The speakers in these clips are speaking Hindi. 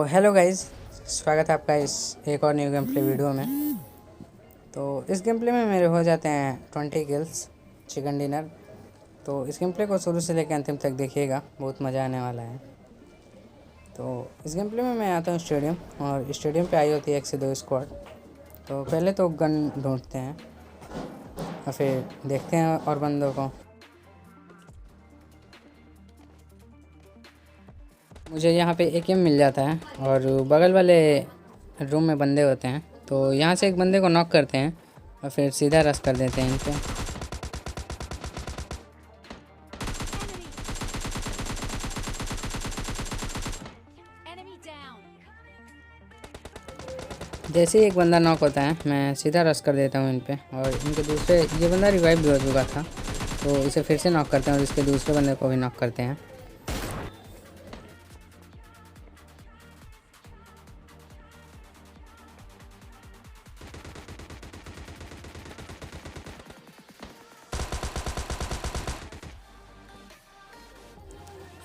हेलो गाइस, स्वागत है आपका इस एक और न्यू गेम प्ले वीडियो में। तो इस गेम प्ले में मेरे हो जाते हैं 20 किल्स चिकन डिनर। तो इस गेम प्ले को शुरू से लेकर अंतिम तक देखिएगा, बहुत मज़ा आने वाला है। तो इस गेम प्ले में मैं आता हूँ स्टेडियम, और स्टेडियम पे आई होती है 1 से 2 स्क्वाड। तो पहले तो गन ढूंढते हैं और फिर देखते हैं और बंदों को। मुझे यहाँ पे एकेएम मिल जाता है और बगल वाले रूम में बंदे होते हैं, तो यहाँ से एक बंदे को नॉक करते हैं और फिर सीधा रश कर देते हैं इन पे। जैसे ही एक बंदा नॉक होता है मैं सीधा रश कर देता हूँ इन पे, और इनके दूसरे ये बंदा रिवाइव भी हो चुका था तो इसे फिर से नॉक करते हैं और इसके दूसरे बंदे को भी नॉक करते हैं।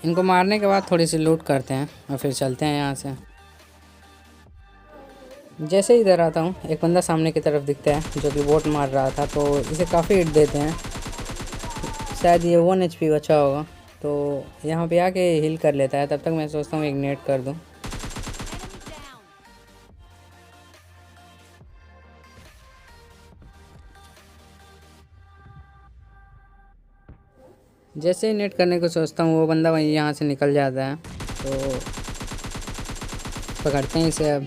इनको मारने के बाद थोड़ी सी लूट करते हैं और फिर चलते हैं यहाँ से। जैसे ही इधर आता हूँ एक बंदा सामने की तरफ दिखता है जो कि बोट मार रहा था, तो इसे काफ़ी हिट देते हैं। शायद ये 1 HP बचा होगा, तो यहाँ पे आके हील कर लेता है। तब तक मैं सोचता हूँ इग्नेट कर दूँ। जैसे ही नेट करने को सोचता हूँ वो बंदा वहीं यहाँ से निकल जाता है, तो पकड़ते हैं इसे अब।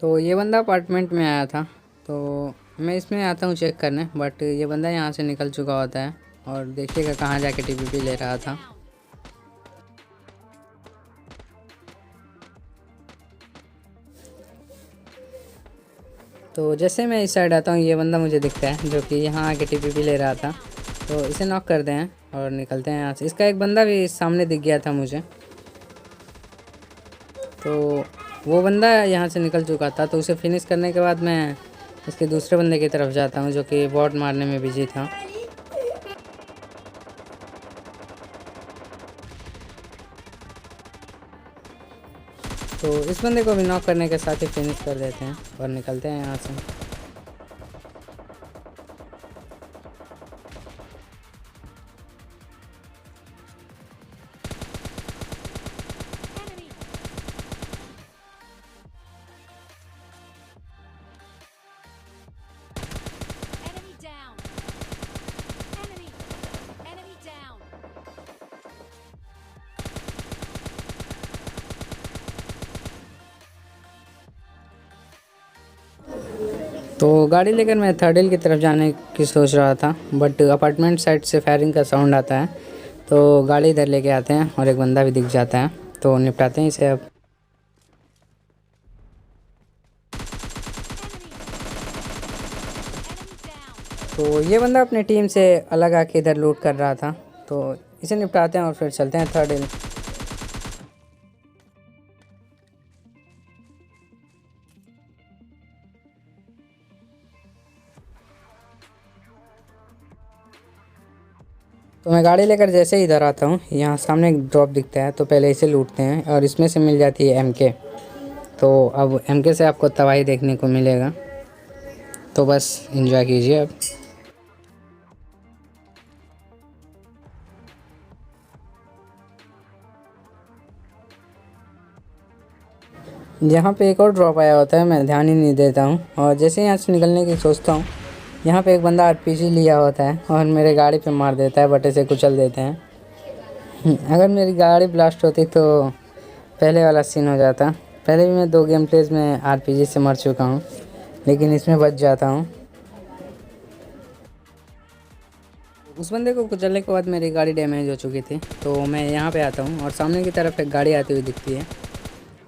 तो ये बंदा अपार्टमेंट में आया था, तो मैं इसमें आता हूँ चेक करने, बट ये बंदा यहाँ से निकल चुका होता है और देखिएगा कहाँ जाके टीपीपी ले रहा था। तो जैसे मैं इस साइड आता हूँ ये बंदा मुझे दिखता है जो कि यहाँ आके टीपीपी ले रहा था, तो इसे नॉक करते हैं और निकलते हैं यहाँ से। इसका एक बंदा भी सामने दिख गया था मुझे, तो वो बंदा यहाँ से निकल चुका था। तो उसे फिनिश करने के बाद मैं इसके दूसरे बंदे की तरफ जाता हूँ जो कि बॉट मारने में बिजी था। तो इस बंदे को भी नॉक करने के साथ ही फिनिश कर देते हैं और निकलते हैं यहाँ से। तो गाड़ी लेकर मैं थर्ड हिल की तरफ जाने की सोच रहा था, बट अपार्टमेंट साइड से फायरिंग का साउंड आता है, तो गाड़ी इधर लेके आते हैं और एक बंदा भी दिख जाता है, तो निपटाते हैं इसे अब। तो ये बंदा अपनी टीम से अलग आके इधर लूट कर रहा था, तो इसे निपटाते हैं और फिर चलते हैं थर्ड हिल। तो मैं गाड़ी लेकर जैसे ही इधर आता हूँ यहाँ सामने एक ड्रॉप दिखता है, तो पहले इसे लूटते हैं और इसमें से मिल जाती है MK। तो अब MK से आपको तबाही देखने को मिलेगा, तो बस एंजॉय कीजिए अब। यहाँ पे एक और ड्रॉप आया होता है, मैं ध्यान ही नहीं देता हूँ, और जैसे यहाँ से निकलने की सोचता हूँ यहाँ पे एक बंदा RPG लिया होता है और मेरे गाड़ी पे मार देता है, बट इसे कुचल देते हैं। अगर मेरी गाड़ी ब्लास्ट होती तो पहले वाला सीन हो जाता। पहले भी मैं 2 गेम प्लेज में RPG से मर चुका हूँ, लेकिन इसमें बच जाता हूँ। उस बंदे को कुचलने के बाद मेरी गाड़ी डैमेज हो चुकी थी, तो मैं यहाँ पे आता हूँ और सामने की तरफ एक गाड़ी आती हुई दिखती है,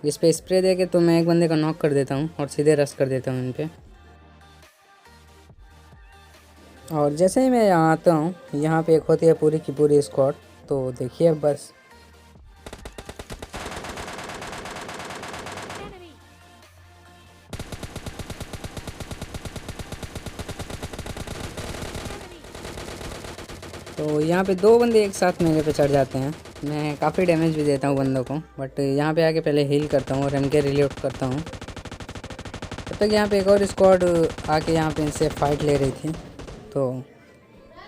जिस पे स्प्रे दे के तो मैं एक बंदे को नॉक कर देता हूँ और सीधे रश कर देता हूँ इन पे। और जैसे ही मैं यहाँ आता हूँ यहाँ पे एक होती है पूरी की पूरी स्क्वाड, तो देखिए बस। तो यहाँ पे 2 बंदे एक साथ मेरे पे चढ़ जाते हैं। मैं काफ़ी डैमेज भी देता हूँ बंदों को, बट यहाँ पे आके पहले हील करता हूँ और एमके रिलोड करता हूँ। तब तक यहाँ पे एक और स्क्वाड आके यहाँ पे इनसे फाइट ले रही थी। तो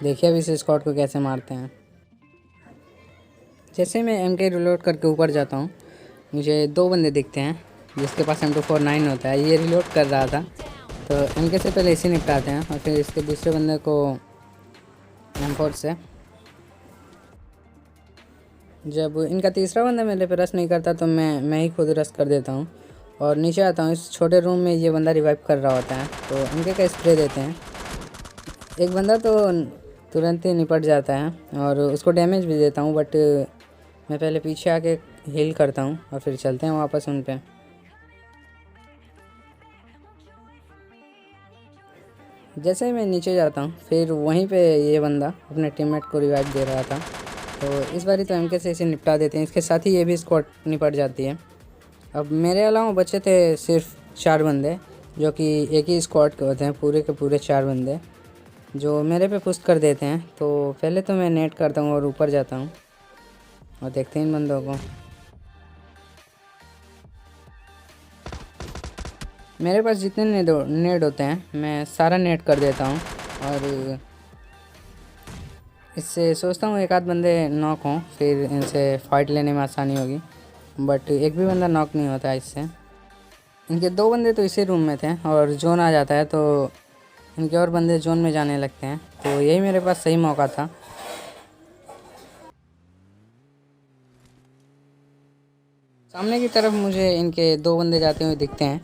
देखिए अब इस स्क्वाड को कैसे मारते हैं। जैसे मैं एमके रिलोड करके ऊपर जाता हूँ, मुझे 2 बंदे दिखते हैं जिसके पास M249 होता है। ये रिलोड कर रहा था, तो एमके से पहले इसे निपटाते हैं और फिर इसके दूसरे बंदे को M4 से। जब इनका तीसरा बंदा मेरे पे रश नहीं करता तो मैं ही खुद रश कर देता हूँ और नीचे आता हूँ। इस छोटे रूम में ये बंदा रिवाइव कर रहा होता है, तो एमके का स्प्रे देते हैं। एक बंदा तो तुरंत ही निपट जाता है और उसको डैमेज भी देता हूँ, बट मैं पहले पीछे आके हील करता हूँ और फिर चलते हैं वापस उन पे। जैसे ही मैं नीचे जाता हूँ, फिर वहीं पे ये बंदा अपने टीममेट को रिवाइव दे रहा था, तो इस बारी तो एमके से इसे निपटा देते हैं। इसके साथ ही ये भी स्क्वाड निपट जाती है। अब मेरे अलावा बचे थे सिर्फ 4 बंदे, जो कि एक ही स्क्वाड के होते हैं, पूरे के पूरे 4 बंदे जो मेरे पे पुश कर देते हैं। तो पहले तो मैं नेट करता हूँ और ऊपर जाता हूँ और देखते हैं इन बंदों को। मेरे पास जितने नेट होते हैं मैं सारा नेट कर देता हूँ और इससे सोचता हूँ एक आध बंदे नॉक हों, फिर इनसे फाइट लेने में आसानी होगी। बट एक भी बंदा नॉक नहीं होता है इससे। इनके 2 बंदे तो इसी रूम में थे और जोन आ जाता है तो इनके और बंदे जोन में जाने लगते हैं। तो यही मेरे पास सही मौका था। सामने की तरफ मुझे इनके 2 बंदे जाते हुए दिखते हैं,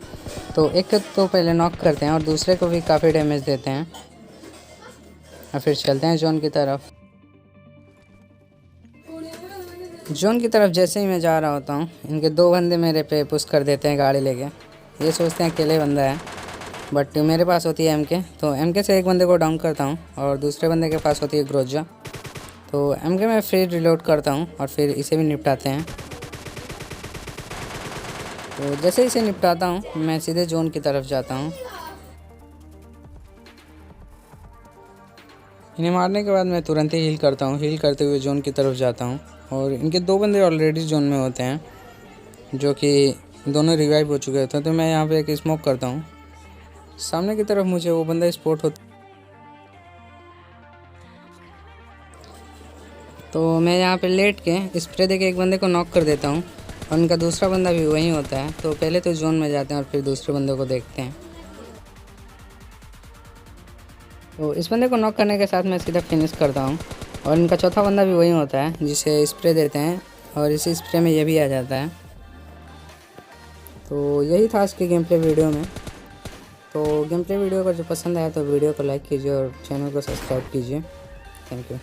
तो एक तो पहले नॉक करते हैं और दूसरे को भी काफ़ी डैमेज देते हैं और फिर चलते हैं जोन की तरफ। जोन की तरफ जैसे ही मैं जा रहा होता हूँ, इनके 2 बंदे मेरे पे पुश कर देते हैं गाड़ी लेके। ये सोचते हैं अकेले बंदा है, बट मेरे पास होती है एमके, तो एमके से एक बंदे को डाउन करता हूँ और दूसरे बंदे के पास होती है ग्रोजा। तो एमके में फिर रिलोड करता हूँ और फिर इसे भी निपटाते हैं। तो जैसे इसे निपटाता हूँ, मैं सीधे जोन की तरफ जाता हूँ। इन्हें मारने के बाद मैं तुरंत ही हील करता हूँ। हील करते हुए जोन की तरफ जाता हूँ और इनके 2 बंदे ऑलरेडी जोन में होते हैं, जो कि दोनों रिवाइव हो चुके होते हैं। तो मैं यहाँ पे एक स्मोक करता हूँ। सामने की तरफ मुझे वो बंदा स्पॉट होता, तो मैं यहाँ पे लेट के स्प्रे देके एक बंदे को नॉक कर देता हूँ और उनका दूसरा बंदा भी वहीं होता है। तो पहले तो जोन में जाते हैं और फिर दूसरे बंदे को देखते हैं। तो इस बंदे को नॉक करने के साथ मैं सीधा फिनिश करता हूँ और इनका चौथा बंदा भी वहीं होता है, जिसे स्प्रे देते हैं और इसी स्प्रे में ये भी आ जाता है। तो यही था आज की गेम प्ले वीडियो में। तो गेम प्ले वीडियो अगर जो पसंद आया तो वीडियो को लाइक कीजिए और चैनल को सब्सक्राइब कीजिए। Thank you.